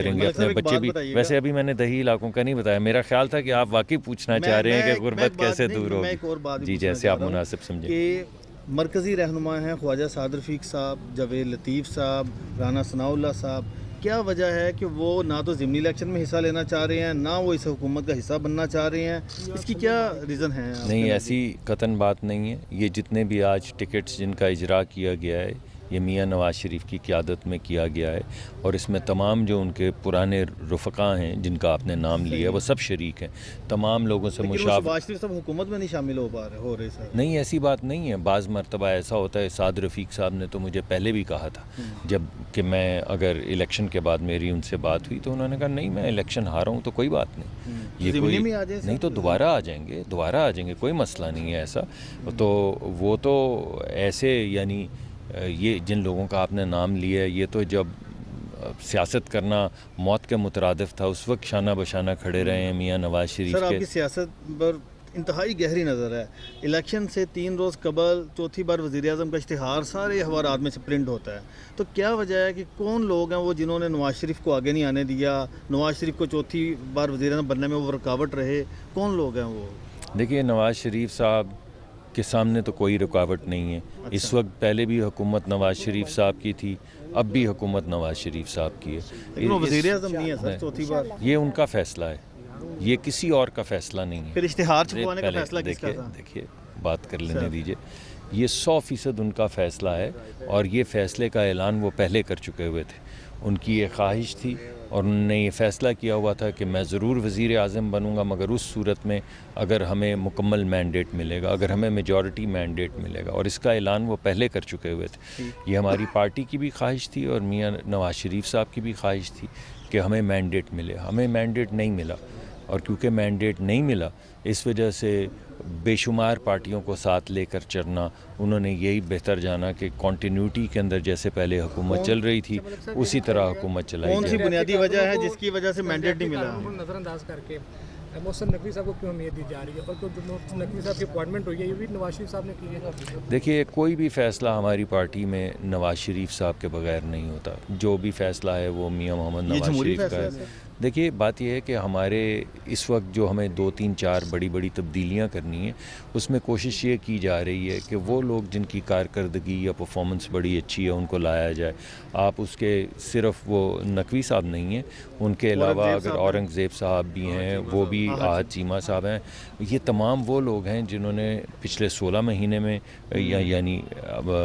کریں گے اپنے بچے بھی. ویسے ابھی میں نے دیہی علاقوں کا نہیں بتایا, میرا خیال تھا کہ آپ واقعی پوچھنا چاہ رہے ہیں کہ غربت کیسے دور ہوگی. جی جیسے آپ مناسب سمجھیں. کہ مرکزی رہنما ہیں خواجہ سعد رفیق صاحب, جاوید لطیف صاحب, رانا ثناء اللہ صاحب, کیا وجہ ہے کہ وہ نہ تو ضمنی الیکشن میں حصہ لینا چاہ رہے ہیں, نہ وہ اس حکومت کا حصہ بننا چاہ رہے ہیں؟ اس کی کیا ریزن ہے؟ نہیں, ایسی قطعاً بات نہیں ہے. یہ جتنے بھی آج ٹکٹس جن کا اجرا کیا گیا ہے یہ میاں نواز شریف کی قیادت میں کیا گیا ہے, اور اس میں تمام جو ان کے پرانے رفقا ہیں جن کا آپ نے نام لیا وہ سب شریک ہیں. تمام لوگوں سے شہباز شریف صاحب حکومت میں نہیں شامل ہو رہے سر. نہیں, ایسی بات نہیں ہے. بعض مرتبہ ایسا ہوتا ہے. سعد رفیق صاحب نے تو مجھے پہلے بھی کہا تھا جب کہ میں اگر الیکشن کے بعد میری ان سے بات ہوئی تو انہوں نے کہا نہیں میں الیکشن ہارا ہوں تو کوئی بات نہیں, یہ کوئی نہیں تو دوبارہ آ جائیں گے, کوئی مسئلہ نہیں ہے ایسا. تو وہ تو ایسے یعنی یہ جن لوگوں کا آپ نے نام لیا ہے یہ تو جب سیاست کرنا موت کے مترادف تھا اس وقت شانہ بشانہ کھڑے رہے ہیں میاں نواز شریف کے. سر آپ کی سیاست پر انتہائی گہری نظر ہے. الیکشن سے 3 روز قبل چوتھی بار وزیر اعظم کا اشتہار سارے اخبارات میں سے پرنٹ ہوتا ہے, تو کیا وجہ ہے کہ کون لوگ ہیں وہ جنہوں نے نواز شریف کو آگے نہیں آنے دیا, نواز شریف کو چوتھی بار وزیر اعظم بننے میں وہ رکاوٹ رہے, کون لوگ ہیں وہ؟ دیکھیے نواز شریف صاحب کے سامنے تو کوئی رکاوٹ نہیں ہے. اس وقت پہلے بھی حکومت نواز شریف صاحب کی تھی, اب بھی حکومت نواز شریف صاحب کی ہے. لیکن وہ وزیر اعظم نہیں ہے سر چوتھی بار. یہ ان کا فیصلہ ہے, یہ کسی اور کا فیصلہ نہیں ہے. پھر اشتہار چھپوانے کا فیصلہ کس کا تھا؟ دیکھیے بات کر لینے دیجیے. یہ 100% ان کا فیصلہ ہے, اور یہ فیصلے کا اعلان وہ پہلے کر چکے ہوئے تھے. ان کی یہ خواہش تھی اور انہوں نے یہ فیصلہ کیا ہوا تھا کہ میں ضرور وزیر اعظم بنوں گا, مگر اس صورت میں اگر ہمیں مکمل مینڈیٹ ملے گا, اگر ہمیں میجورٹی مینڈیٹ ملے گا, اور اس کا اعلان وہ پہلے کر چکے ہوئے تھے. یہ ہماری پارٹی کی بھی خواہش تھی اور میاں نواز شریف صاحب کی بھی خواہش تھی کہ ہمیں مینڈیٹ ملے. ہمیں مینڈیٹ نہیں ملا, اور کیونکہ مینڈیٹ نہیں ملا اس وجہ سے بے شمار پارٹیوں کو ساتھ لے کر چلنا انہوں نے یہی بہتر جانا کہ کنٹینیوٹی کے اندر جیسے پہلے حکومت چل رہی تھی اسی طرح حکومت چلائی جائے. کون سی بنیادی وجہ ہے جس کی وجہ سے مینڈیٹ نہیں ملا؟ نظر انداز کر کے محسن نقوی صاحب کو کیوں اہمیت دی جا رہی ہے, اور جو محسن نقوی صاحب کی اپوائنٹمنٹ ہوئی ہے یہ بھی نواز شریف صاحب نے کی ہے؟ دیکھیے کوئی بھی فیصلہ ہماری پارٹی میں نواز شریف صاحب کے بغیر نہیں ہوتا. جو بھی فیصلہ ہے وہ میاں محمد نواز شریف کا ہے. دیکھیے بات یہ ہے کہ ہمارے اس وقت جو ہمیں 2-3-4 بڑی تبدیلیاں کرنی ہیں اس میں کوشش یہ کی جا رہی ہے کہ وہ لوگ جن کی کارکردگی یا پرفارمنس بڑی اچھی ہے ان کو لایا جائے. آپ اس کے صرف وہ نقوی صاحب نہیں ہیں, ان کے علاوہ اگر اورنگزیب صاحب بھی ہیں, وہ بھی آحد چیمہ صاحب ہیں, یہ تمام وہ لوگ ہیں جنہوں نے پچھلے 16 مہینے میں یعنی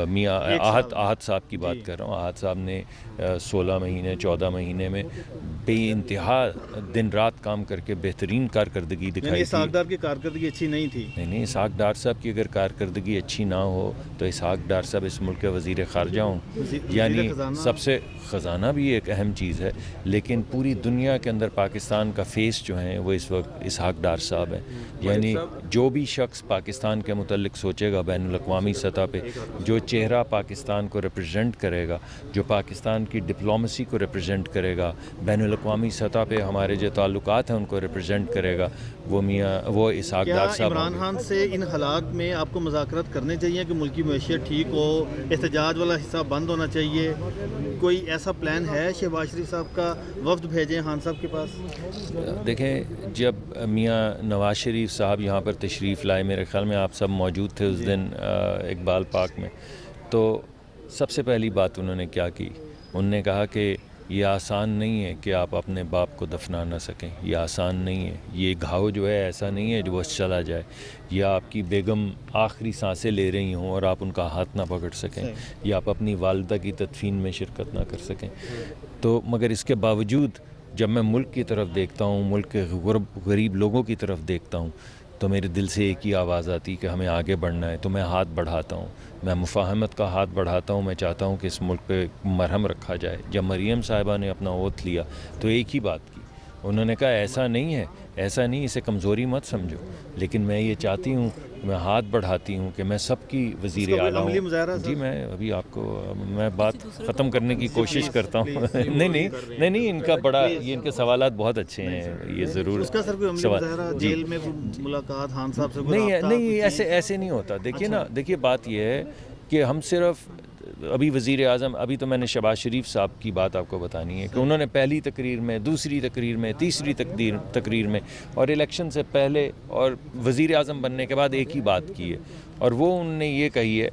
میاں آحد صاحب کی بات کر رہا ہوں, آحد صاحب نے 16 مہینے 14 مہینے میں بے انتہا دن رات کام کر کے بہترین کارکردگی دکھائی تھی. اسحاق ڈار کی کارکردگی اچھی نہیں تھی؟ نہیں, اسحاق ڈار صاحب کی اگر کارکردگی اچھی نہ ہو تو اسحاق ڈار صاحب اس ملک کے وزیر خارجہ ہوں. یعنی سب سے خزانہ بھی ایک اہم چیز ہے, لیکن پوری دنیا کے اندر پاکستان کا فیس جو ہیں وہ اس وقت اسحاق ڈار صاحب ہیں. یعنی جو بھی شخص پاکستان کے متعلق سوچے گا بین الاقوامی سطح پہ, جو چہرہ پاکستان کو ریپرزینٹ کرے گا, جو پاکستان کی ڈپلومیسی کو ریپرزینٹ کرے گا, بین الاقوامی سطح پہ ہمارے جو تعلقات ہیں ان کو ریپرزینٹ کرے گا, وہ اسحاق ڈار صاحب. عمران خان سے ان حالات میں آپ کو مذاکرات کرنے چاہیے کہ ملکی معیشت ٹھیک ہو, احتجاج والا حصہ بند ہونا چاہیے, کوئی ایسا پلان ہے شہباز شریف صاحب کا وفد بھیجیں خان صاحب کے پاس؟ دیکھیں جب میاں نواز شریف صاحب یہاں پر تشریف لائے, میرے خیال میں آپ سب موجود تھے اس دن اقبال پارک میں, تو سب سے پہلی بات انہوں نے کیا کی, انہوں نے کہا کہ یہ آسان نہیں ہے کہ آپ اپنے باپ کو دفنا نہ سکیں, یہ آسان نہیں ہے, یہ گھاؤ جو ہے ایسا نہیں ہے جو بس چلا جائے, یا آپ کی بیگم آخری سانسیں لے رہی ہوں اور آپ ان کا ہاتھ نہ پکڑ سکیں, یا آپ اپنی والدہ کی تدفین میں شرکت نہ کر سکیں. تو مگر اس کے باوجود جب میں ملک کی طرف دیکھتا ہوں, ملک کے غریب لوگوں کی طرف دیکھتا ہوں, تو میرے دل سے ایک ہی آواز آتی کہ ہمیں آگے بڑھنا ہے. تو میں ہاتھ بڑھاتا ہوں, میں مفاہمت کا ہاتھ بڑھاتا ہوں, میں چاہتا ہوں کہ اس ملک پہ مرہم رکھا جائے. جب مریم صاحبہ نے اپنا اوتھ لیا تو ایک ہی بات کی, انہوں نے کہا ایسا نہیں ہے, ایسا نہیں, اسے کمزوری مت سمجھو, لیکن میں یہ چاہتی ہوں, میں ہاتھ بڑھاتی ہوں کہ میں سب کی وزیر اعلیٰ ہوں. جی میں ابھی آپ کو میں بات ختم کرنے کی کوشش کرتا ہوں. نہیں, ان کا بڑا یہ ان کے سوالات بہت اچھے ہیں, یہ ضرور اس کا سر کوئی عملی مظاہرہ جیل میں ملاقات خان صاحب سے نہیں ایسے نہیں ہوتا. دیکھیے نا, دیکھیے بات یہ ہے کہ ہم صرف ابھی وزیر اعظم، ابھی تو میں نے شہباز شریف صاحب کی بات آپ کو بتانی ہے کہ انہوں نے پہلی تقریر میں، دوسری تقریر میں، تیسری تقریر میں اور الیکشن سے پہلے اور وزیر اعظم بننے کے بعد ایک ہی بات کی ہے، اور وہ انہوں نے یہ کہی ہے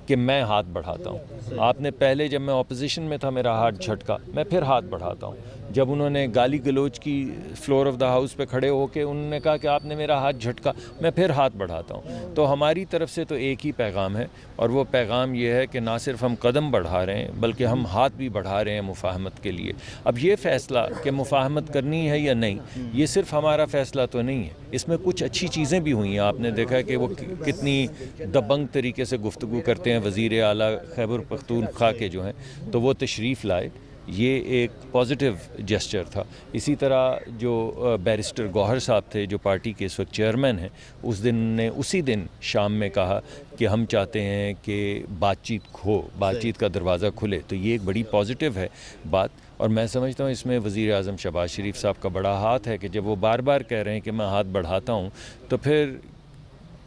کہ میں ہاتھ بڑھاتا ہوں. آپ نے پہلے جب میں اپوزیشن میں تھا میرا ہاتھ جھٹکا، میں پھر ہاتھ بڑھاتا ہوں. جب انہوں نے گالی گلوچ کی فلور آف دا ہاؤس پہ کھڑے ہو کے انہوں نے کہا کہ آپ نے میرا ہاتھ جھٹکا، میں پھر ہاتھ بڑھاتا ہوں. تو ہماری طرف سے تو ایک ہی پیغام ہے، اور وہ پیغام یہ ہے کہ نہ صرف ہم قدم بڑھا رہے ہیں بلکہ ہم ہاتھ بھی بڑھا رہے ہیں مفاہمت کے لیے. اب یہ فیصلہ کہ مفاہمت کرنی ہے یا نہیں، یہ صرف ہمارا فیصلہ تو نہیں ہے، اس میں کچھ اچھی چیزیں بھی ہوئی ہیں. آپ نے دیکھا کہ وہ کتنی دبنگ طریقے سے گفتگو کرتے ہیں وزیر اعلیٰ خیبر پختونخوا کے جو ہیں، تو وہ تشریف لائے، یہ ایک پازیٹیو جسچر تھا. اسی طرح جو بیرسٹر گوہر صاحب تھے جو پارٹی کے اس وقت چیئرمین ہیں، اسی دن شام میں کہا کہ ہم چاہتے ہیں کہ بات چیت کا دروازہ کھلے. تو یہ ایک بڑی پازیٹیو ہے بات، اور میں سمجھتا ہوں اس میں وزیر اعظم شہباز شریف صاحب کا بڑا ہاتھ ہے کہ جب وہ بار بار کہہ رہے ہیں کہ میں ہاتھ بڑھاتا ہوں، تو پھر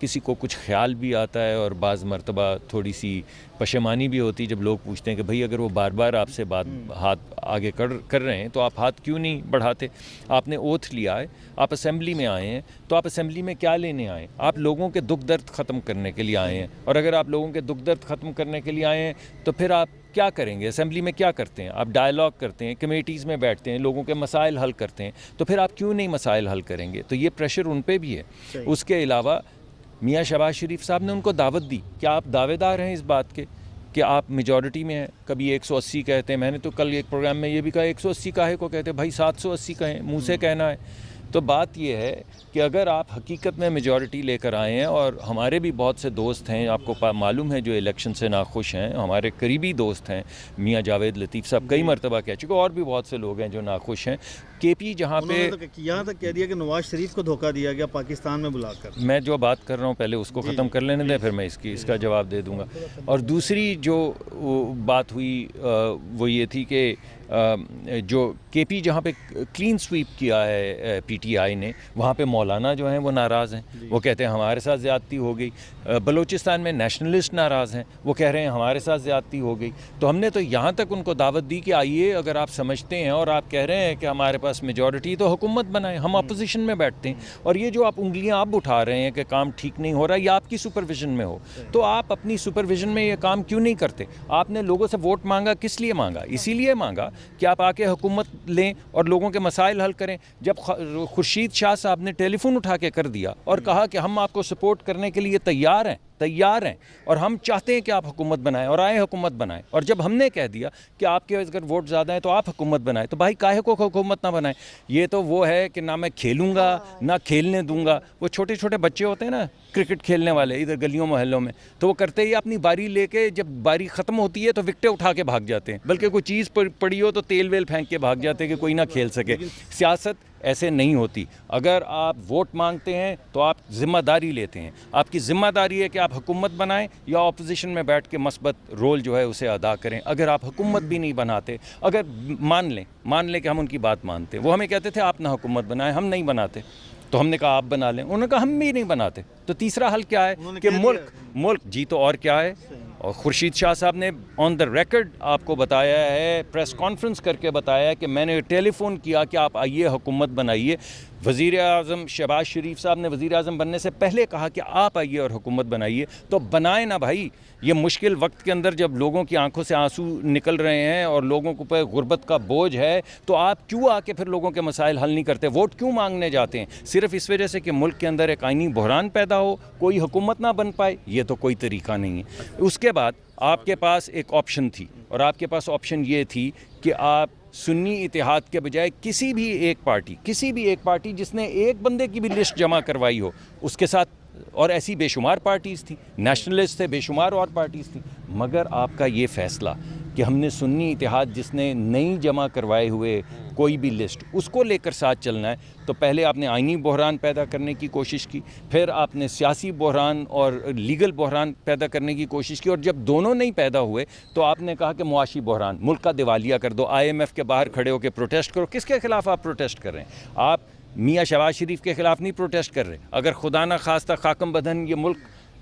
کسی کو کچھ خیال بھی آتا ہے اور بعض مرتبہ تھوڑی سی پشیمانی بھی ہوتی ہے جب لوگ پوچھتے ہیں کہ بھئی اگر وہ بار بار آپ سے ہاتھ آگے کر رہے ہیں تو آپ ہاتھ کیوں نہیں بڑھاتے. آپ نے اوتھ لیا ہے، آپ اسمبلی میں آئے ہیں، تو آپ اسمبلی میں کیا لینے آئے ہیں؟ آپ لوگوں کے دکھ درد ختم کرنے کے لیے آئے ہیں، اور اگر آپ لوگوں کے دکھ درد ختم کرنے کے لیے آئے ہیں تو پھر آپ کیا کریں گے؟ اسمبلی میں کیا کرتے ہیں؟ آپ ڈائیلاگ کرتے ہیں، کمیٹیز میں بیٹھتے ہیں، لوگوں کے مسائل حل کرتے ہیں، تو پھر آپ کیوں نہیں مسائل حل کریں گے؟ تو یہ پریشر ان پہ بھی ہے. اس کے علاوہ میاں شہباز شریف صاحب نے ان کو دعوت دی کہ آپ دعوے دار ہیں اس بات کے کہ آپ میجورٹی میں ہیں. کبھی 180 کہتے ہیں، میں نے تو کل ایک پروگرام میں یہ بھی کہا 180 کاہے کو کہتے ہیں بھائی، 780 کہیں، منہ سے کہنا ہے. تو بات یہ ہے کہ اگر آپ حقیقت میں میجورٹی لے کر آئے ہیں، اور ہمارے بھی بہت سے دوست ہیں آپ کو معلوم ہے جو الیکشن سے ناخوش ہیں، ہمارے قریبی دوست ہیں، میاں جاوید لطیف صاحب کئی مرتبہ کہہ چکے، اور بھی بہت سے لوگ ہیں جو ناخوش ہیں. کے پی جہاں پہ یہاں تک کہہ دیا کہ نواز شریف کو دھوکہ دیا گیا پاکستان میں بلا کر. میں جو بات کر رہا ہوں پہلے اس کو ختم کر لینے دیں، پھر میں اس کا جواب دے دوں گا. اور دوسری جو بات ہوئی وہ یہ تھی کہ جو کے پی جہاں پہ کلین سویپ کیا ہے پی ٹی آئی نے، وہاں پہ مولانا جو ہیں وہ ناراض ہیں، وہ کہتے ہیں ہمارے ساتھ زیادتی ہو گئی. بلوچستان میں نیشنلسٹ ناراض ہیں، وہ کہہ رہے ہیں ہمارے ساتھ زیادتی ہو گئی. تو ہم نے تو یہاں تک ان کو دعوت دی کہ آئیے، اگر آپ سمجھتے ہیں اور آپ کہہ رہے ہیں کہ ہمارے پاس میجورٹی تو حکومت بنائیں، ہم اپوزیشن میں بیٹھتے ہیں. اور یہ جو آپ انگلیاں آپ اٹھا رہے ہیں کہ کام ٹھیک نہیں ہو رہا، یہ آپ کی سپرویژن میں ہو، تو آپ اپنی سپرویژن میں یہ کام کیوں نہیں کرتے؟ آپ نے لوگوں سے ووٹ مانگا، کس لیے مانگا؟ اسی لیے مانگا کہ آپ آ کے حکومت لیں اور لوگوں کے مسائل حل کریں. جب خورشید شاہ صاحب نے ٹیلی فون اٹھا کے کر دیا اور کہا کہ ہم آپ کو سپورٹ کرنے کے لیے تیار ہیں اور ہم چاہتے ہیں کہ آپ حکومت بنائیں اور آئیں حکومت بنائیں، اور جب ہم نے کہہ دیا کہ آپ کے اگر ووٹ زیادہ ہیں تو آپ حکومت بنائیں، تو بھائی کاہے کو حکومت نہ بنائیں؟ یہ تو وہ ہے کہ نہ میں کھیلوں گا نہ کھیلنے دوں گا. وہ چھوٹے چھوٹے بچے ہوتے ہیں نا کرکٹ کھیلنے والے ادھر گلیوں محلوں میں، تو وہ کرتے ہی اپنی باری لے کے جب باری ختم ہوتی ہے تو وکٹیں اٹھا کے بھاگ جاتے ہیں، بلکہ کوئی چیز پڑی ہو تو تیل ویل پھینک کے بھاگ جاتے ہیں کہ کوئی نہ کھیل سکے. سیاست ایسے نہیں ہوتی. اگر آپ ووٹ مانگتے ہیں تو آپ ذمہ داری لیتے ہیں. آپ کی ذمہ داری ہے کہ آپ حکومت بنائیں یا اپوزیشن میں بیٹھ کے مثبت رول جو ہے اسے ادا کریں. اگر آپ حکومت بھی نہیں بناتے، اگر مان لیں کہ ہم ان کی بات مانتے، وہ ہمیں کہتے تھے آپ نہ حکومت بنائیں، ہم نہیں بناتے، تو ہم نے کہا آپ بنا لیں، انہوں نے کہا ہم بھی نہیں بناتے. تو تیسرا حل کیا ہے کہ ملک جی، تو اور کیا ہے؟ اور خورشید شاہ صاحب نے آن دا ریکارڈ آپ کو بتایا ہے، پریس کانفرنس کر کے بتایا ہے کہ میں نے ٹیلی فون کیا کہ آپ آئیے حکومت بنائیے. وزیر اعظم شہباز شریف صاحب نے وزیر اعظم بننے سے پہلے کہا کہ آپ آئیے اور حکومت بنائیے. تو بنائیں نا بھائی. یہ مشکل وقت کے اندر جب لوگوں کی آنکھوں سے آنسو نکل رہے ہیں اور لوگوں کو پہ غربت کا بوجھ ہے، تو آپ کیوں آ کے پھر لوگوں کے مسائل حل نہیں کرتے؟ ووٹ کیوں مانگنے جاتے ہیں؟ صرف اس وجہ سے کہ ملک کے اندر ایک آئینی بحران پیدا ہو، کوئی حکومت نہ بن پائے. یہ تو کوئی طریقہ نہیں ہے. اس کے بعد آپ کے پاس ایک آپشن تھی، اور آپ کے پاس آپشن یہ تھی کہ آپ سنی اتحاد کے بجائے کسی بھی ایک پارٹی جس نے ایک بندے کی بھی لسٹ جمع کروائی ہو اس کے ساتھ، اور ایسی بے شمار پارٹیز تھیں، نیشنلسٹ تھے، بے شمار اور پارٹیز تھیں. مگر آپ کا یہ فیصلہ کہ ہم نے سنی اتحاد جس نے نہیں جمع کروائے ہوئے کوئی بھی لسٹ، اس کو لے کر ساتھ چلنا ہے، تو پہلے آپ نے آئینی بحران پیدا کرنے کی کوشش کی، پھر آپ نے سیاسی بحران اور لیگل بحران پیدا کرنے کی کوشش کی، اور جب دونوں نہیں پیدا ہوئے تو آپ نے کہا کہ معاشی بحران، ملک کا دیوالیہ کر دو، IMF کے باہر کھڑے ہو کے پروٹیسٹ کرو. کس کے خلاف آپ پروٹیسٹ کر رہے ہیں؟ آپ میاں شہباز شریف کے خلاف نہیں پروٹیسٹ کر رہے. اگر خدا نہ خواستہ خاکم بدن یہ ملک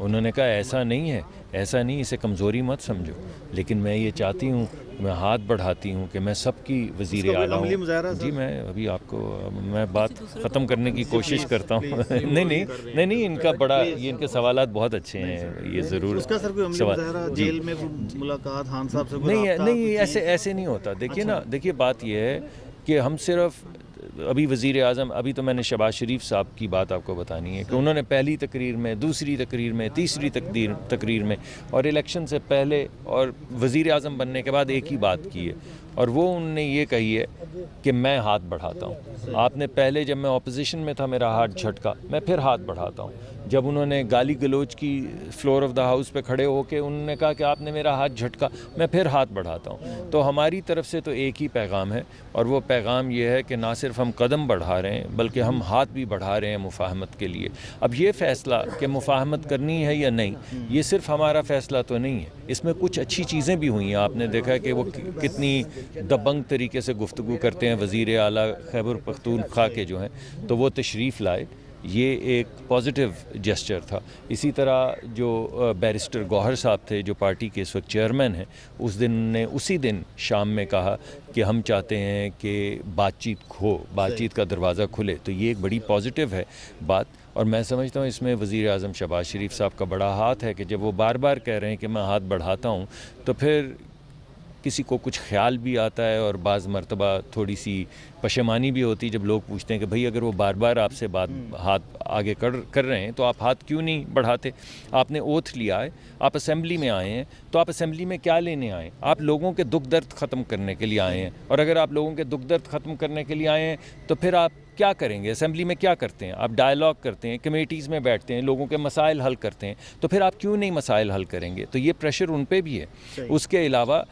انہوں نے کہا ایسا نہیں ہے، ایسا نہیں، اسے کمزوری مت سمجھو، لیکن میں یہ چاہتی ہوں، میں ہاتھ بڑھاتی ہوں کہ میں سب کی وزیر اعلیٰ عملی ہوں. مظاہرہ جی میں ابھی آپ کو میں بات ختم کرنے کی کوشش کرتا ہوں. نہیں ان کا بڑا یہ ان کے سوالات بہت اچھے ہیں، یہ ضرور اس کا سر کوئی عملی مظاہرہ جیل میں ملاقات خان صاحب سے نہیں ایسے نہیں ہوتا. دیکھیے بات یہ ہے کہ ہم صرف ابھی وزیر اعظم، ابھی تو میں نے شہباز شریف صاحب کی بات آپ کو بتانی ہے کہ انہوں نے پہلی تقریر میں، دوسری تقریر میں، تیسری تقریر میں اور الیکشن سے پہلے اور وزیر اعظم بننے کے بعد ایک ہی بات کی ہے، اور وہ انہوں نے یہ کہی ہے کہ میں ہاتھ بڑھاتا ہوں. آپ نے پہلے جب میں اپوزیشن میں تھا میرا ہاتھ جھٹکا، میں پھر ہاتھ بڑھاتا ہوں. جب انہوں نے گالی گلوچ کی فلور آف دا ہاؤس پہ کھڑے ہو کے انہوں نے کہا کہ آپ نے میرا ہاتھ جھٹکا، میں پھر ہاتھ بڑھاتا ہوں. تو ہماری طرف سے تو ایک ہی پیغام ہے، اور وہ پیغام یہ ہے کہ نہ صرف ہم قدم بڑھا رہے ہیں بلکہ ہم ہاتھ بھی بڑھا رہے ہیں مفاہمت کے لیے. اب یہ فیصلہ کہ مفاہمت کرنی ہے یا نہیں، یہ صرف ہمارا فیصلہ تو نہیں ہے، اس میں کچھ اچھی چیزیں بھی ہوئی ہیں. آپ نے دیکھا کہ وہ کتنی دبنگ طریقے سے گفتگو کرتے ہیں وزیر اعلیٰ خیبر پختونخوا کے جو ہیں، تو وہ تشریف لائے، یہ ایک پازیٹیو جسچر تھا. اسی طرح جو بیرسٹر گوہر صاحب تھے جو پارٹی کے اس وقت چیئرمین ہیں، اسی دن شام میں کہا کہ ہم چاہتے ہیں کہ بات چیت کا دروازہ کھلے. تو یہ ایک بڑی پازیٹیو ہے بات، اور میں سمجھتا ہوں اس میں وزیر اعظم شہباز شریف صاحب کا بڑا ہاتھ ہے کہ جب وہ بار بار کہہ رہے ہیں کہ میں ہاتھ بڑھاتا ہوں، تو پھر کسی کو کچھ خیال بھی آتا ہے اور بعض مرتبہ تھوڑی سی پشیمانی بھی ہوتی ہے جب لوگ پوچھتے ہیں کہ بھئی اگر وہ بار بار آپ سے ہاتھ آگے کر رہے ہیں تو آپ ہاتھ کیوں نہیں بڑھاتے. آپ نے اوتھ لیا ہے، آپ اسمبلی میں آئے ہیں، تو آپ اسمبلی میں کیا لینے آئے ہیں؟ آپ لوگوں کے دکھ درد ختم کرنے کے لیے آئے ہیں، اور اگر آپ لوگوں کے دکھ درد ختم کرنے کے لیے آئے ہیں تو پھر آپ کیا کریں گے؟ اسمبلی میں کیا کرتے ہیں؟ آپ ڈائیلاگ کرتے ہیں، کمیٹیز میں بیٹھتے ہیں، لوگوں کے مسائل حل کرتے ہیں، تو پھر آپ کیوں نہیں مسائل حل کریں گے؟ تو یہ پریشر ان پہ بھی ہے. اس کے علاوہ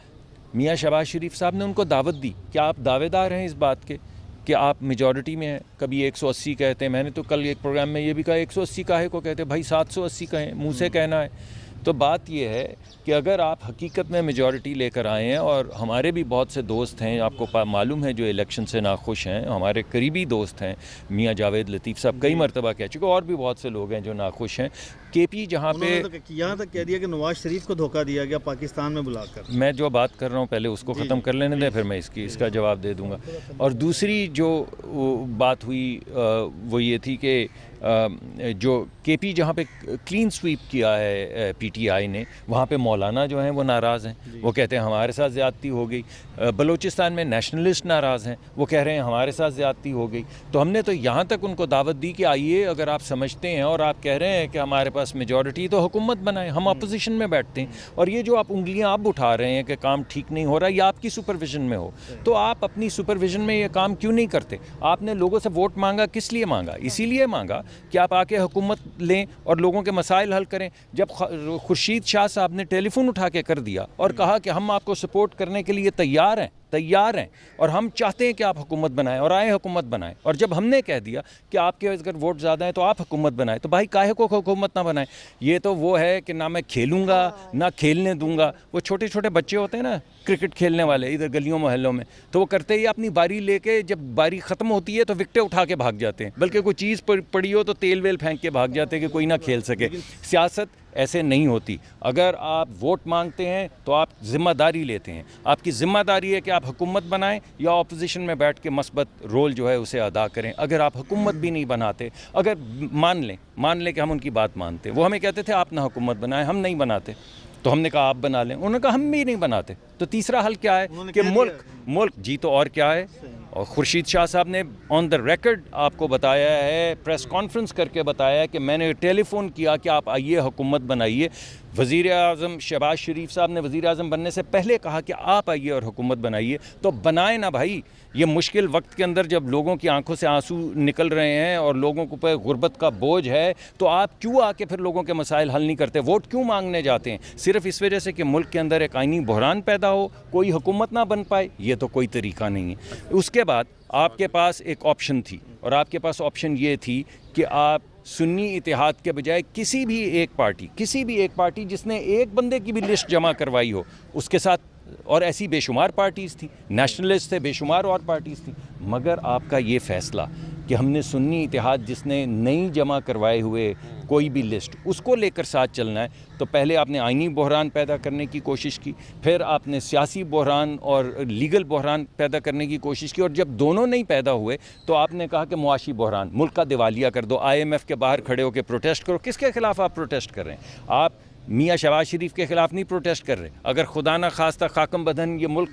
میاں شہباز شریف صاحب نے ان کو دعوت دی. کیا آپ دعوے دار ہیں اس بات کے کہ آپ میجورٹی میں ہیں؟ کبھی 180 کہتے ہیں، میں نے تو کل ایک پروگرام میں یہ بھی کہا 180 کاہے کو کہتے ہیں بھائی، 780 کہیں، منہ سے کہنا ہے. تو بات یہ ہے کہ اگر آپ حقیقت میں میجورٹی لے کر آئے ہیں، اور ہمارے بھی بہت سے دوست ہیں آپ کو معلوم ہے جو الیکشن سے ناخوش ہیں، ہمارے قریبی دوست ہیں، میاں جاوید لطیف صاحب کئی مرتبہ کہہ چکے، اور بھی بہت سے لوگ ہیں جو ناخوش ہیں. کے پی جہاں پہ یہاں تک کہہ دیا کہ نواز شریف کو دھوکہ دیا گیا پاکستان میں بلا کر. میں جو بات کر رہا ہوں پہلے اس کو ختم کر لینے دیں، پھر میں اس کا جواب دے دوں گا. اور دوسری جو بات ہوئی وہ یہ تھی کہ جو کے پی جہاں پہ کلین سویپ کیا ہے پی ٹی آئی نے، وہاں پہ مولانا جو ہیں وہ ناراض ہیں، وہ کہتے ہیں ہمارے ساتھ زیادتی ہو گئی. بلوچستان میں نیشنلسٹ ناراض ہیں، وہ کہہ رہے ہیں ہمارے ساتھ زیادتی ہو گئی. تو ہم نے تو یہاں تک ان کو دعوت دی کہ آئیے، اگر آپ سمجھتے ہیں اور آپ کہہ رہے ہیں کہ ہمارے پاس میجورٹی، تو حکومت بنائیں، ہم اپوزیشن میں بیٹھتے ہیں. اور یہ جو آپ انگلیاں آپ اٹھا رہے ہیں کہ کام ٹھیک نہیں ہو رہا، یہ آپ کی سپرویژن میں ہو، تو آپ اپنی سپرویژن میں یہ کام کیوں نہیں کرتے؟ آپ نے لوگوں سے ووٹ مانگا، کس لیے مانگا؟ اسی لیے مانگا کہ آپ آ کے حکومت لیں اور لوگوں کے مسائل حل کریں. جب خورشید شاہ صاحب نے ٹیلی فون اٹھا کے کر دیا اور کہا کہ ہم آپ کو سپورٹ کرنے کے لیے تیار ہیں اور ہم چاہتے ہیں کہ آپ حکومت بنائیں، اور آئیں حکومت بنائیں، اور جب ہم نے کہہ دیا کہ آپ کے اگر ووٹ زیادہ ہیں تو آپ حکومت بنائیں، تو بھائی کاہے کو حکومت نہ بنائیں؟ یہ تو وہ ہے کہ نہ میں کھیلوں گا نہ کھیلنے دوں گا. وہ چھوٹے چھوٹے بچے ہوتے ہیں نا کرکٹ کھیلنے والے ادھر گلیوں محلوں میں، تو وہ کرتے ہی اپنی باری لے کے جب باری ختم ہوتی ہے تو وکٹیں اٹھا کے بھاگ جاتے ہیں، بلکہ کوئی چیز پڑی ہو تو تیل ویل پھینک کے بھاگ جاتے ہیں کہ کوئی نہ کھیل سکے. سیاست ایسے نہیں ہوتی. اگر آپ ووٹ مانگتے ہیں تو آپ ذمہ داری لیتے ہیں. آپ کی ذمہ داری ہے کہ آپ حکومت بنائیں یا اپوزیشن میں بیٹھ کے مثبت رول جو ہے اسے ادا کریں. اگر آپ حکومت بھی نہیں بناتے، اگر مان لیں کہ ہم ان کی بات مانتے، وہ ہمیں کہتے تھے آپ نہ حکومت بنائیں، ہم نہیں بناتے، تو ہم نے کہا آپ بنا لیں، انہوں نے کہا ہم بھی نہیں بناتے. تو تیسرا حل کیا ہے کہ ملک جی تو اور کیا ہے. اور خورشید شاہ صاحب نے آن دا ریکارڈ آپ کو بتایا ہے، پریس کانفرنس کر کے بتایا ہے کہ میں نے ٹیلی فون کیا کہ آپ آئیے حکومت بنائیے. وزیر اعظم شہباز شریف صاحب نے وزیر اعظم بننے سے پہلے کہا کہ آپ آئیے اور حکومت بنائیے. تو بنائیں نا بھائی. یہ مشکل وقت کے اندر جب لوگوں کی آنکھوں سے آنسو نکل رہے ہیں اور لوگوں کو پہ غربت کا بوجھ ہے، تو آپ کیوں آ کے پھر لوگوں کے مسائل حل نہیں کرتے؟ ووٹ کیوں مانگنے جاتے ہیں؟ صرف اس وجہ سے کہ ملک کے اندر ایک آئینی بحران پیدا ہو، کوئی حکومت نہ بن پائے. یہ تو کوئی طریقہ نہیں ہے. اس کے بعد آپ کے پاس ایک آپشن تھی، اور آپ کے پاس آپشن یہ تھی کہ آپ سنی اتحاد کے بجائے کسی بھی ایک پارٹی جس نے ایک بندے کی بھی لسٹ جمع کروائی ہو اس کے ساتھ، اور ایسی بے شمار پارٹیز تھیں، نیشنلسٹ تھے، بے شمار اور پارٹیز تھیں. مگر آپ کا یہ فیصلہ کہ ہم نے سنی اتحاد جس نے نئی جمع کروائے ہوئے کوئی بھی لسٹ اس کو لے کر ساتھ چلنا ہے تو پہلے آپ نے آئینی بحران پیدا کرنے کی کوشش کی، پھر آپ نے سیاسی بحران اور لیگل بحران پیدا کرنے کی کوشش کی، اور جب دونوں نہیں پیدا ہوئے تو آپ نے کہا کہ معاشی بحران، ملک کا دیوالیہ کر دو، IMF کے باہر کھڑے ہو کے پروٹیسٹ کرو۔ کس کے خلاف آپ پروٹیسٹ کر رہے ہیں؟ آپ میاں شہباز شریف کے خلاف نہیں پروٹیسٹ کر رہے۔ اگر خدا نہ خواستہ خاکم بدن یہ ملک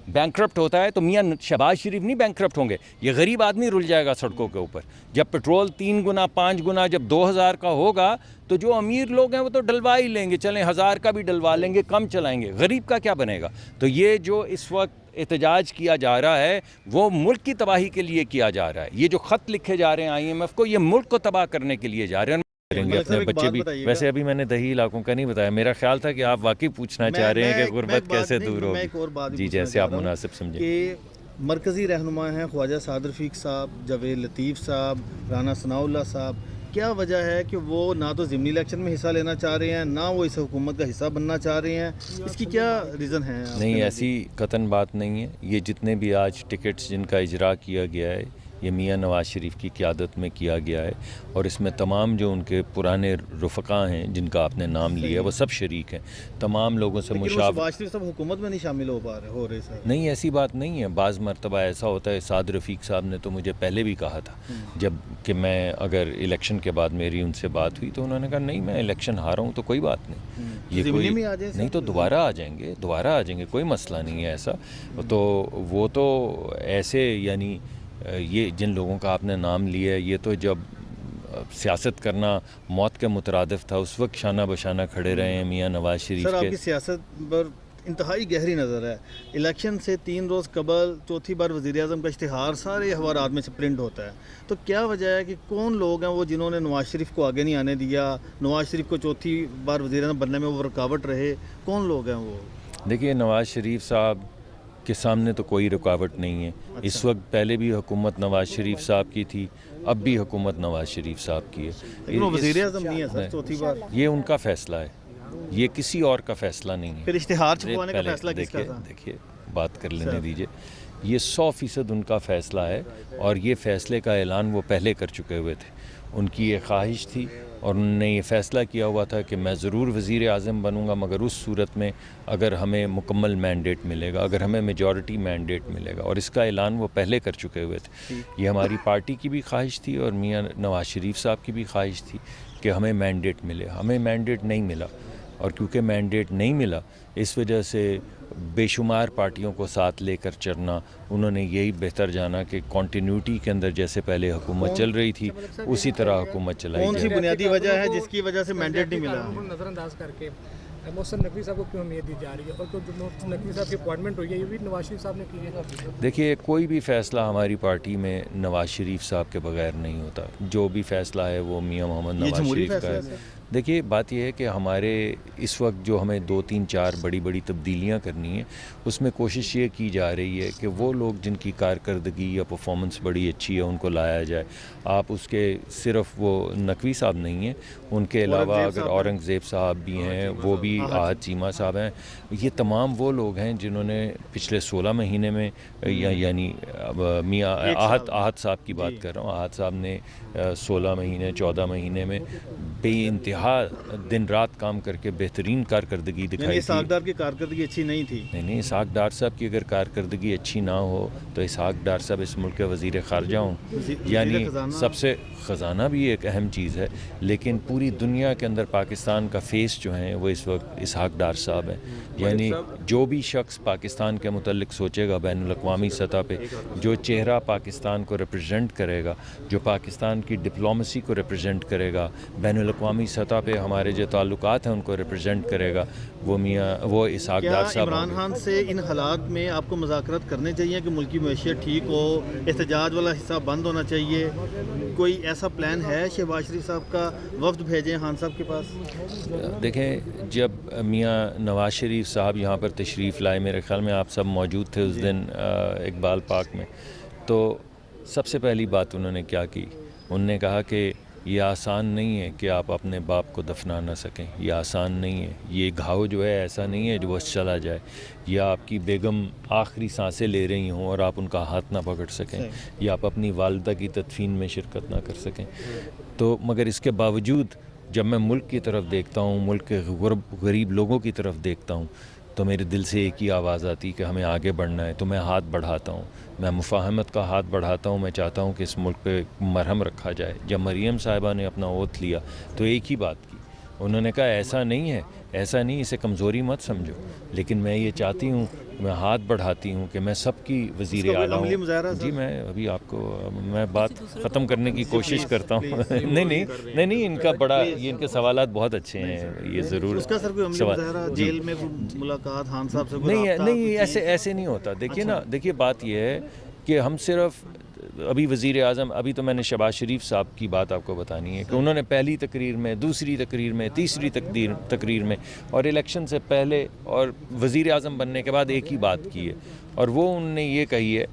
بینکرپٹ ہوتا ہے تو میاں شہباز شریف نہیں بینکرپٹ ہوں گے، یہ غریب آدمی رل جائے گا سڑکوں کے اوپر۔ جب پٹرول 3 گنا 5 گنا جب 2000 کا ہوگا تو جو امیر لوگ ہیں وہ تو ڈلوا ہی لیں گے، چلیں 1000 کا بھی ڈلوا لیں گے، کم چلائیں گے، غریب کا کیا بنے گا؟ تو یہ جو اس وقت احتجاج کیا جا رہا ہے وہ ملک کی تباہی کے لیے کیا جا رہا ہے۔ یہ جو خط لکھے جا رہے ہیں IMF کو، یہ ملک کو تباہ کرنے کے لیے جا رہے ہیں۔ کریں گے اپنے بچے بھی۔ ویسے ابھی میں نے دیہی علاقوں کا نہیں بتایا، میرا خیال تھا کہ آپ واقعی پوچھنا چاہ رہے ہیں کہ غربت کیسے دور ہوگی۔ جی جیسے آپ مناسب سمجھیں۔ کہ مرکزی رہنما ہیں خواجہ سعد رفیق صاحب، جاوید لطیف صاحب، رانا ثناء اللہ صاحب، کیا وجہ ہے کہ وہ نہ تو ضمنی الیکشن میں حصہ لینا چاہ رہے ہیں، نہ وہ اس حکومت کا حصہ بننا چاہ رہے ہیں؟ اس کی کیا ریزن ہے؟ نہیں، ایسی قطعاً بات نہیں ہے۔ یہ جتنے بھی آج ٹکٹس جن کا اجرا کیا گیا ہے یہ میاں نواز شریف کی قیادت میں کیا گیا ہے، اور اس میں تمام جو ان کے پرانے رفقا ہیں جن کا آپ نے نام لیا ہے وہ سب شریک ہیں، تمام لوگوں سے مشاورت۔ شہباز شریف صاحب حکومت میں نہیں شامل ہو رہے سر؟ نہیں، ایسی بات نہیں ہے۔ بعض مرتبہ ایسا ہوتا ہے، سعد رفیق صاحب نے تو مجھے پہلے بھی کہا تھا جب کہ میں اگر الیکشن کے بعد میری ان سے بات ہوئی تو انہوں نے کہا نہیں میں الیکشن ہارا ہوں تو کوئی بات نہیں، یہ کوئی نہیں، تو دوبارہ آ جائیں گے، کوئی مسئلہ نہیں ہے ایسا۔ تو وہ تو ایسے یعنی یہ جن لوگوں کا آپ نے نام لیا ہے یہ تو جب سیاست کرنا موت کے مترادف تھا اس وقت شانہ بشانہ کھڑے رہے ہیں میاں نواز شریف کے۔ سر آپ کی سیاست پر انتہائی گہری نظر ہے۔ الیکشن سے 3 روز قبل چوتھی بار وزیر اعظم کا اشتہار سارے اخبارات میں سے پرنٹ ہوتا ہے، تو کیا وجہ ہے کہ کون لوگ ہیں وہ جنہوں نے نواز شریف کو آگے نہیں آنے دیا، نواز شریف کو چوتھی بار وزیر اعظم بننے میں وہ رکاوٹ رہے؟ کون لوگ ہیں وہ؟ دیکھیے نواز شریف صاحب کے سامنے تو کوئی رکاوٹ نہیں ہے۔ اس وقت پہلے بھی حکومت نواز شریف صاحب کی تھی، اب بھی حکومت نواز شریف صاحب کی ہے۔ لیکن وہ وزیر اعظم نہیں ہے سر چوتھی بار۔ یہ ان کا فیصلہ ہے، یہ کسی اور کا فیصلہ نہیں ہے۔ پھر اشتہار چھپوانے کا فیصلہ کس کا تھا؟ دیکھیے بات کر لینے دیجیے، یہ 100% ان کا فیصلہ ہے، اور یہ فیصلے کا اعلان وہ پہلے کر چکے ہوئے تھے۔ ان کی یہ خواہش تھی اور انہوں نے یہ فیصلہ کیا ہوا تھا کہ میں ضرور وزیر اعظم بنوں گا، مگر اس صورت میں اگر ہمیں مکمل مینڈیٹ ملے گا، اگر ہمیں میجورٹی مینڈیٹ ملے گا، اور اس کا اعلان وہ پہلے کر چکے ہوئے تھے۔ یہ ہماری پارٹی کی بھی خواہش تھی اور میاں نواز شریف صاحب کی بھی خواہش تھی کہ ہمیں مینڈیٹ ملے۔ ہمیں مینڈیٹ نہیں ملا، اور کیونکہ مینڈیٹ نہیں ملا اس وجہ سے بے شمار پارٹیوں کو ساتھ لے کر چلنا، انہوں نے یہی بہتر جانا کہ کنٹینیوٹی کے اندر جیسے پہلے حکومت چل رہی تھی اسی طرح حکومت چلائی کون سی جائے۔ بنیادی وجہ ہے جس کی وجہ سے مینڈیٹ نہیں ملا؟ نظر انداز کر کے محسن نقوی صاحب کو کیوں اہمیت دی جا رہی ہے، اور جو محسن نقوی صاحب کی اپوائنٹمنٹ ہوئی ہے یہ بھی نواز شریف صاحب نے کی ہے؟ دیکھیے کوئی بھی فیصلہ ہماری پارٹی میں نواز شریف صاحب کے بغیر نہیں ہوتا، جو بھی فیصلہ ہے وہ میاں محمد نواز شریف کا ہے۔ دیکھیے بات یہ ہے کہ ہمارے اس وقت جو ہمیں 2 3 4 بڑی تبدیلیاں کرنی ہیں اس میں کوشش یہ کی جا رہی ہے کہ وہ لوگ جن کی کارکردگی یا پرفارمنس بڑی اچھی ہے ان کو لایا جائے۔ آپ اس کے صرف وہ نقوی صاحب نہیں ہیں، ان کے علاوہ اگر اورنگزیب صاحب بھی ہیں، وہ بھی آحد چیمہ صاحب ہیں، یہ تمام وہ لوگ ہیں جنہوں نے پچھلے 16 مہینے میں یعنی میاں آحد صاحب کی بات کر رہا ہوں، آحد صاحب نے 16 مہینے 14 مہینے میں بے انتہا دن رات کام کر کے بہترین کارکردگی دکھائی تھی۔ اسحاق ڈار کی کارکردگی اچھی نہیں تھی؟ نہیں، اسحاق ڈار صاحب کی اگر کارکردگی اچھی نہ ہو تو اسحاق ڈار صاحب اس ملک کے وزیر خارجہ ہوں، یعنی سب سے خزانہ بھی ایک اہم چیز ہے، لیکن پوری دنیا کے اندر پاکستان کا فیس جو ہیں وہ اس وقت اسحاق ڈار صاحب ہیں۔ یعنی جو بھی شخص پاکستان کے متعلق سوچے گا بین الاقوامی سطح پہ، جو چہرہ پاکستان کو ریپرزینٹ کرے گا، جو پاکستان کی ڈپلومیسی کو ریپرزینٹ کرے گا، بین الاقوامی سطح پہ ہمارے جو تعلقات ہیں ان کو ریپرزینٹ کرے گا، وہ اسحاق ڈار صاحب۔ عمران خان سے ان حالات میں آپ کو مذاکرات کرنے چاہیے کہ ملکی معیشت ٹھیک ہو، احتجاج والا حصہ بند ہونا چاہیے؟ کوئی ایسا پلان ہے شہباز شریف صاحب کا، وفد بھیجیں خان صاحب کے پاس؟ دیکھیں جب میاں نواز شریف صاحب یہاں پر تشریف لائے، میرے خیال میں آپ سب موجود تھے اس دن اقبال پارک میں، تو سب سے پہلی بات انہوں نے کیا کی، انہوں نے کہا کہ یہ آسان نہیں ہے کہ آپ اپنے باپ کو دفنا نہ سکیں، یہ آسان نہیں ہے، یہ گھاؤ جو ہے ایسا نہیں ہے جو بس چلا جائے، یا آپ کی بیگم آخری سانسیں لے رہی ہوں اور آپ ان کا ہاتھ نہ پکڑ سکیں، یا آپ اپنی والدہ کی تدفین میں شرکت نہ کر سکیں۔ تو مگر اس کے باوجود جب میں ملک کی طرف دیکھتا ہوں, ملک کے غریب لوگوں کی طرف دیکھتا ہوں, تو میرے دل سے ایک ہی آواز آتی کہ ہمیں آگے بڑھنا ہے. تو میں ہاتھ بڑھاتا ہوں, میں مفاہمت کا ہاتھ بڑھاتا ہوں. میں چاہتا ہوں کہ اس ملک پہ مرہم رکھا جائے. جب مریم صاحبہ نے اپنا اوتھ لیا تو ایک ہی بات کی, انہوں نے کہا ایسا نہیں ہے, ایسا نہیں, اسے کمزوری مت سمجھو, لیکن میں یہ چاہتی ہوں, میں ہاتھ بڑھاتی ہوں کہ میں سب کی وزیر اعلیٰ ہوں. جی میں ابھی آپ کو میں بات ختم کرنے کی کوشش کرتا ہوں. نہیں, ان کا بڑا یہ ان کے سوالات بہت اچھے ہیں, یہ ضرور اس کا سر کوئی عملی مظاہرہ, جیل میں ملاقات خان صاحب سے نہیں, ایسے نہیں ہوتا. دیکھیے نا, دیکھیے بات یہ ہے کہ ہم صرف ابھی وزیر اعظم, ابھی تو میں نے شہباز شریف صاحب کی بات آپ کو بتانی ہے کہ انہوں نے پہلی تقریر میں, دوسری تقریر میں, تیسری تقریر میں اور الیکشن سے پہلے اور وزیر اعظم بننے کے بعد ایک ہی بات کی ہے, اور وہ انہوں نے یہ کہی ہے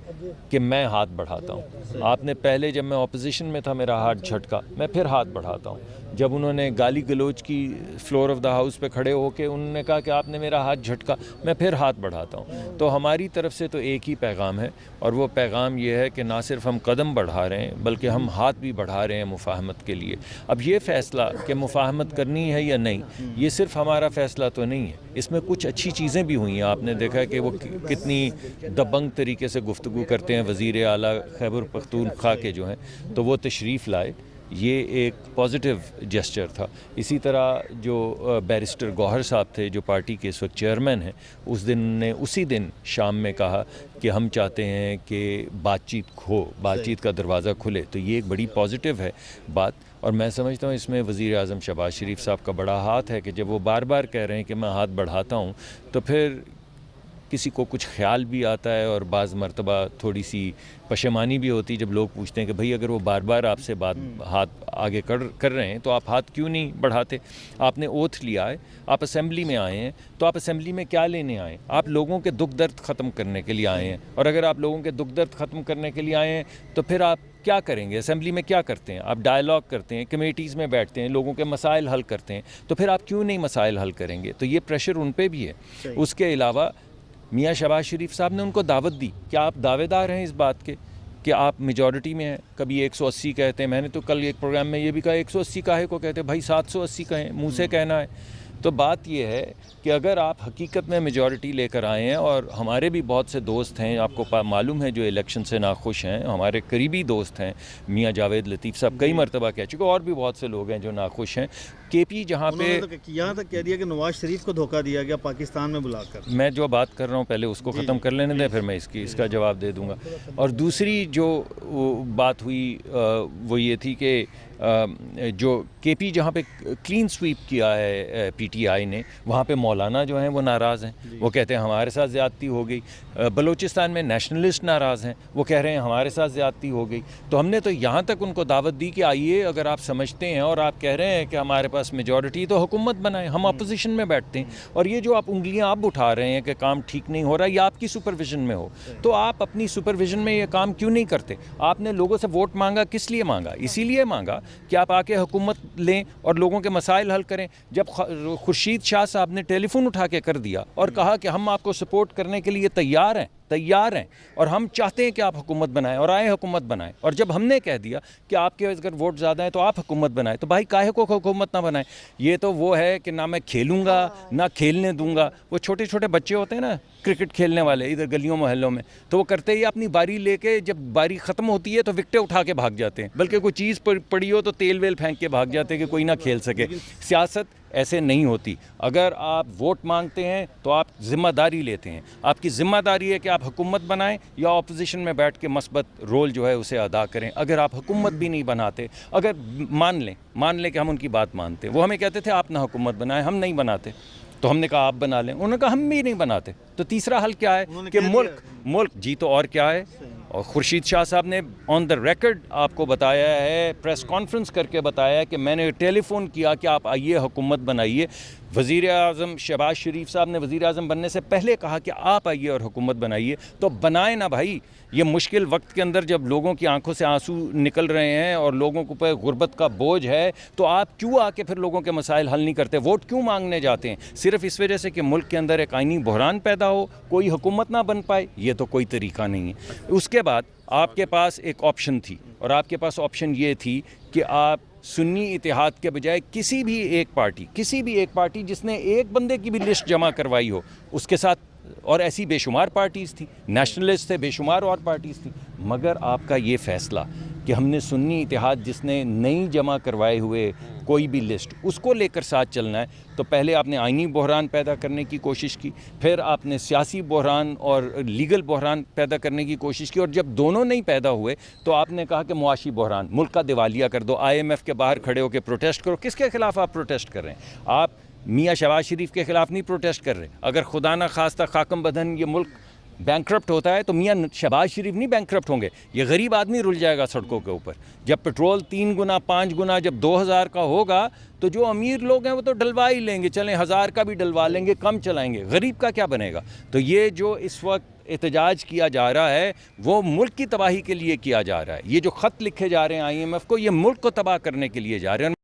کہ میں ہاتھ بڑھاتا ہوں. آپ نے پہلے جب میں اپوزیشن میں تھا میرا ہاتھ جھٹکا, میں پھر ہاتھ بڑھاتا ہوں. جب انہوں نے گالی گلوچ کی فلور آف دا ہاؤس پہ کھڑے ہو کے انہوں نے کہا کہ آپ نے میرا ہاتھ جھٹکا, میں پھر ہاتھ بڑھاتا ہوں. تو ہماری طرف سے تو ایک ہی پیغام ہے, اور وہ پیغام یہ ہے کہ نہ صرف ہم قدم بڑھا رہے ہیں بلکہ ہم ہاتھ بھی بڑھا رہے ہیں مفاہمت کے لیے. اب یہ فیصلہ کہ مفاہمت کرنی ہے یا نہیں, یہ صرف ہمارا فیصلہ تو نہیں ہے, اس میں کچھ اچھی چیزیں بھی ہوئی ہیں. آپ نے دیکھا کہ وہ کتنی دبنگ طریقے سے گفتگو کرتے ہیں وزیر اعلیٰ خیبر پختونخوا کے جو ہیں, تو وہ تشریف لائے, یہ ایک پازیٹیو جسچر تھا. اسی طرح جو بیرسٹر گوہر صاحب تھے جو پارٹی کے اس وقت چیئرمین ہیں, اس دن نے اسی دن شام میں کہا کہ ہم چاہتے ہیں کہ بات چیت کا دروازہ کھلے. تو یہ ایک بڑی پازیٹیو ہے بات, اور میں سمجھتا ہوں اس میں وزیر اعظم شہباز شریف صاحب کا بڑا ہاتھ ہے کہ جب وہ بار بار کہہ رہے ہیں کہ میں ہاتھ بڑھاتا ہوں, تو پھر کسی کو کچھ خیال بھی آتا ہے اور بعض مرتبہ تھوڑی سی پشیمانی بھی ہوتی ہے جب لوگ پوچھتے ہیں کہ بھئی اگر وہ بار بار آپ سے ہاتھ آگے کر رہے ہیں تو آپ ہاتھ کیوں نہیں بڑھاتے. آپ نے اوتھ لیا ہے, آپ اسمبلی میں آئے ہیں, تو آپ اسمبلی میں کیا لینے آئے ہیں؟ آپ لوگوں کے دکھ درد ختم کرنے کے لیے آئے ہیں, اور اگر آپ لوگوں کے دکھ درد ختم کرنے کے لیے آئے ہیں تو پھر آپ کیا کریں گے؟ اسمبلی میں کیا کرتے ہیں؟ آپ ڈائیلاگ کرتے ہیں, کمیٹیز میں بیٹھتے ہیں, لوگوں کے مسائل حل کرتے ہیں, تو پھر آپ کیوں نہیں مسائل حل کریں گے؟ تو یہ پریشر ان پہ بھی ہے. اس کے علاوہ میاں شہباز شریف صاحب نے ان کو دعوت دی کہ آپ دعوے دار ہیں اس بات کے کہ آپ میجورٹی میں ہیں. کبھی 180 کہتے ہیں, میں نے تو کل ایک پروگرام میں یہ بھی کہا 180 کاہے کو کہتے ہیں بھائی, 780 کہیں, منہ سے کہنا ہے. تو بات یہ ہے کہ اگر آپ حقیقت میں میجورٹی لے کر آئے ہیں, اور ہمارے بھی بہت سے دوست ہیں آپ کو معلوم ہے جو الیکشن سے ناخوش ہیں, ہمارے قریبی دوست ہیں, میاں جاوید لطیف صاحب کئی مرتبہ کہہ چکے, اور بھی بہت سے لوگ ہیں جو ناخوش ہیں. کے پی جہاں پہ یہاں تک کہہ دیا کہ نواز شریف کو دھوکہ دیا گیا پاکستان میں بلا کر. میں جو بات کر رہا ہوں پہلے اس کو ختم کر لینے دیں, پھر میں اس کا جواب دے دوں گا. اور دوسری جو بات ہوئی وہ یہ تھی کہ جو کے پی جہاں پہ کلین سویپ کیا ہے پی ٹی آئی نے, وہاں پہ مولانا جو ہیں وہ ناراض ہیں, وہ کہتے ہیں ہمارے ساتھ زیادتی ہو گئی. بلوچستان میں نیشنلسٹ ناراض ہیں, وہ کہہ رہے ہیں ہمارے ساتھ زیادتی ہو گئی. تو ہم نے تو یہاں تک ان کو دعوت دی کہ آئیے, اگر آپ سمجھتے ہیں اور آپ کہہ رہے ہیں کہ ہمارے پاس میجورٹی, تو حکومت بنائیں, ہم اپوزیشن میں بیٹھتے ہیں. اور یہ جو آپ انگلیاں آپ اٹھا رہے ہیں کہ کام ٹھیک نہیں ہو رہا, یہ آپ کی سپرویژن میں ہو, تو آپ اپنی سپرویژن میں یہ کام کیوں نہیں کرتے؟ آپ نے لوگوں سے ووٹ مانگا, کس لیے مانگا؟ اسی لیے مانگا کہ آپ آ کے حکومت لیں اور لوگوں کے مسائل حل کریں. جب خورشید شاہ صاحب نے ٹیلی فون اٹھا کے کر دیا اور کہا کہ ہم آپ کو سپورٹ کرنے کے لیے تیار ہیں اور ہم چاہتے ہیں کہ آپ حکومت بنائیں, اور آئیں حکومت بنائیں, اور جب ہم نے کہہ دیا کہ آپ کے اگر ووٹ زیادہ ہیں تو آپ حکومت بنائیں, تو بھائی کاہے کو حکومت نہ بنائیں؟ یہ تو وہ ہے کہ نہ میں کھیلوں گا نہ کھیلنے دوں گا. وہ چھوٹے چھوٹے بچے ہوتے ہیں نا کرکٹ کھیلنے والے ادھر گلیوں محلوں میں, تو وہ کرتے ہی اپنی باری لے کے, جب باری ختم ہوتی ہے تو وکٹیں اٹھا کے بھاگ جاتے ہیں, بلکہ کوئی چیز پڑی ہو تو تیل ویل پھینک کے بھاگ جاتے ہیں کہ کوئی نہ کھیل سکے. سیاست ایسے نہیں ہوتی. اگر آپ ووٹ مانگتے ہیں تو آپ ذمہ داری لیتے ہیں. آپ کی ذمہ داری ہے کہ آپ حکومت بنائیں یا اپوزیشن میں بیٹھ کے مثبت رول جو ہے اسے ادا کریں. اگر آپ حکومت بھی نہیں بناتے, اگر مان لیں کہ ہم ان کی بات مانتے, وہ ہمیں کہتے تھے آپ نہ حکومت بنائیں, ہم نہیں بناتے, تو ہم نے کہا آپ بنا لیں, انہوں نے کہا ہم بھی نہیں بناتے. تو تیسرا حل کیا ہے کہ ملک جی, تو اور کیا ہے؟ اور خورشید شاہ صاحب نے آن دا ریکارڈ آپ کو بتایا ہے, پریس کانفرنس کر کے بتایا ہے کہ میں نے ٹیلی فون کیا کہ آپ آئیے حکومت بنائیے. وزیر اعظم شہباز شریف صاحب نے وزیر اعظم بننے سے پہلے کہا کہ آپ آئیے اور حکومت بنائیے. تو بنائیں نا بھائی. یہ مشکل وقت کے اندر جب لوگوں کی آنکھوں سے آنسو نکل رہے ہیں اور لوگوں کو پہ غربت کا بوجھ ہے, تو آپ کیوں آ کے پھر لوگوں کے مسائل حل نہیں کرتے؟ ووٹ کیوں مانگنے جاتے ہیں؟ صرف اس وجہ سے کہ ملک کے اندر ایک آئینی بحران پیدا ہو, کوئی حکومت نہ بن پائے. یہ تو کوئی طریقہ نہیں ہے. اس کے بعد آپ کے پاس ایک آپشن تھی, اور آپ کے پاس آپشن یہ تھی کہ آپ سنی اتحاد کے بجائے کسی بھی ایک پارٹی جس نے ایک بندے کی بھی لسٹ جمع کروائی ہو اس کے ساتھ، اور ایسی بے شمار پارٹیز تھیں، نیشنلسٹ تھے، بے شمار اور پارٹیز تھیں، مگر آپ کا یہ فیصلہ کہ ہم نے سنی اتحاد جس نے نئی جمع کروائے ہوئے کوئی بھی لسٹ اس کو لے کر ساتھ چلنا ہے، تو پہلے آپ نے آئینی بحران پیدا کرنے کی کوشش کی، پھر آپ نے سیاسی بحران اور لیگل بحران پیدا کرنے کی کوشش کی، اور جب دونوں نہیں پیدا ہوئے تو آپ نے کہا کہ معاشی بحران، ملک کا دیوالیہ کر دو، IMF کے باہر کھڑے ہو کے پروٹیسٹ کرو۔ کس کے خلاف آپ پروٹیسٹ کر رہے ہیں؟ آپ میاں شہباز شریف کے خلاف نہیں پروٹیسٹ کر رہے۔ اگر خدا نہ خواستہ خاکم بدن یہ ملک بینکرپٹ ہوتا ہے تو میاں شہباز شریف نہیں بینکرپٹ ہوں گے، یہ غریب آدمی رل جائے گا سڑکوں کے اوپر۔ جب پٹرول 3 گنا 5 گنا جب 2000 کا ہوگا تو جو امیر لوگ ہیں وہ تو ڈلوا ہی لیں گے، چلیں 1000 کا بھی ڈلوا لیں گے، کم چلائیں گے، غریب کا کیا بنے گا؟ تو یہ جو اس وقت احتجاج کیا جا رہا ہے وہ ملک کی تباہی کے لیے کیا جا رہا ہے۔ یہ جو خط لکھے جا رہے ہیں IMF کو، یہ ملک کو تباہ کرنے کے لیے جا رہے ہیں۔